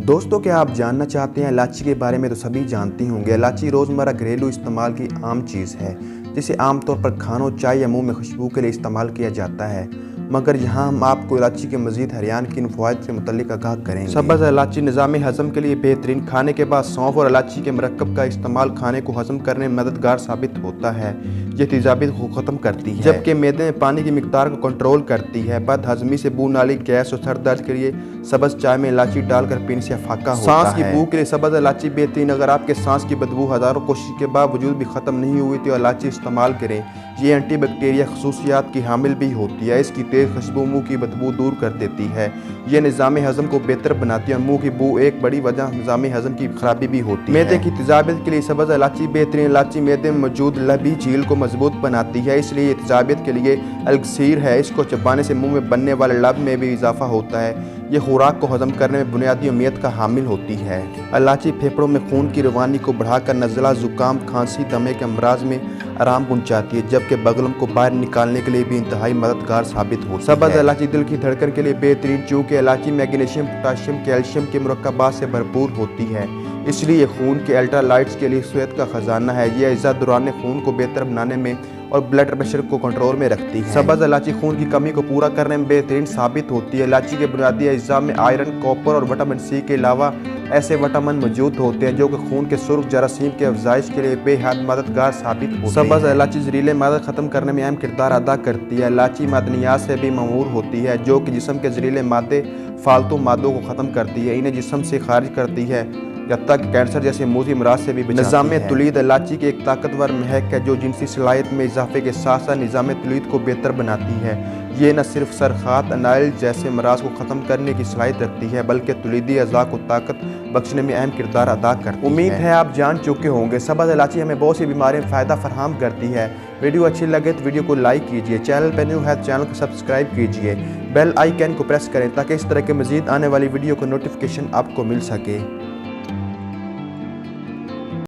दोस्तों, क्या आप जानना चाहते हैं इलायची के बारे में? तो सभी जानते होंगे। इलायची रोज़मर्रा घरेलू इस्तेमाल की आम चीज़ है, जिसे आमतौर पर खानों, चाय या मुंह में खुशबू के लिए इस्तेमाल किया जाता है। मगर यहाँ हम आपको इलायची के मज़ीद हरियाण के फ़वाइद से मुतल्लिक आगाह करेंगे। सब्ज़ इलायची निज़ाम हज़म के लिए बेहतरीन। खाने के बाद सौंफ और इलायची के मरकब का इस्तेमाल खाने को हज़म करने में मददगार साबित होता है। ये तेज़ाबियत को ख़त्म करती है, जबकि मैदे में पानी की मिकदार को कंट्रोल करती है। बदहज़मी से बू नाली, गैस और सर दर्द के लिए सब्ज़ चाय में इलायची डालकर पीने से फाका होता है। सांस की बू के लिए सब्ज़ इलायची बेहतरीन। अगर आपके सांस की बदबू हज़ारों कोशिश के बावजूद भी ख़त्म नहीं हुई तो इलायची इस्तेमाल करें। ये एंटीबैक्टीरिया खसूसियात की हामिल भी होती है। इसकी तेज़ खुशबू मुँह की बदबू दूर कर देती है। यह निज़ाम हज़म को बेहतर बनाती है और मुँह की बू एक बड़ी वजह निज़ाम हज़म की खराबी भी होती है। मैदे की तेज़ाबियत के लिए सब्ज़ इलायची बेहतरीन। इलायची मैदे में मौजूद लबी झील को मजबूत बनाती है, इसलिए ये तेज़ाबियत के लिए अलगसीर है। इसको चबाने से मुँह में बनने वाले लब में भी इजाफा होता है। ये खुराक को हजम करने में बुनियादी अहमियत का हामिल होती है। इलायची फेफड़ों में खून की रवानी को बढ़ाकर नज़ला, जुकाम, खांसी, दमे के अमराज में आराम पहुंचाती है, जबकि बगलम को बाहर निकालने के लिए भी इंतहाई मददगार साबित होती है। सब्ज़ इलायची दिल की धड़कन के लिए बेहतरीन, चूँकि इलायची मैग्नीशियम, पोटाशियम, कैल्शियम के मुरक्कबात से भरपूर होती है, इसलिए खून के अल्ट्रालाइट्स के लिए सेहत का खजाना है। यह अज़ा दौरान खून को बेहतर बनाने में और ब्लड प्रेशर को कंट्रोल में रखती है। सब्ज़ इलायची खून की कमी को पूरा करने में बेहतरीन साबित होती है। इलायची के बुनियादी अज्जा में आयरन, कॉपर और विटामिन सी के अलावा ऐसे विटामिन मौजूद होते हैं जो कि खून के सुर्ख जरासीम के अफजाइश के लिए बेहद मददगार साबित होते हैं। सब्ज़ इलायची जहरीले मादे ख़त्म करने में अहम किरदार अदा करती है। इलायची मादनियात से भी ममूर होती है, जो कि जिस्म के जहरीले मादे, फालतू मादों को ख़त्म करती है, इन्हें जिस्म से खारिज करती है, यत्ता कि कैंसर जैसे मोजी अमराज से भी बचाती है। निज़ाम तुलीद इलायची की एक ताकतवर महक है जो जिनसी सलाहियत में इजाफे के साथ साथ निज़ाम तुलीद को बेहतर बनाती है। ये न सिर्फ सरखात, अनाइल जैसे अमराज को ख़त्म करने की सलाहियत रखती है, बल्कि तुलीदी अज़ा को ताकत बख्शने में अहम किरदार अदा करती है। उम्मीद है आप जान चुके होंगे सब्ज़ इलायची हमें बहुत सी बीमारियों में फ़ायदा फराहम करती है। वीडियो अच्छी लगे तो वीडियो को लाइक कीजिए, चैनल पर न्यू है तो चैनल को सब्सक्राइब कीजिए, बेल आइकन को प्रेस करें ताकि इस तरह के मज़ीद आने वाली वीडियो को नोटिफिकेशन आपको मिल सके।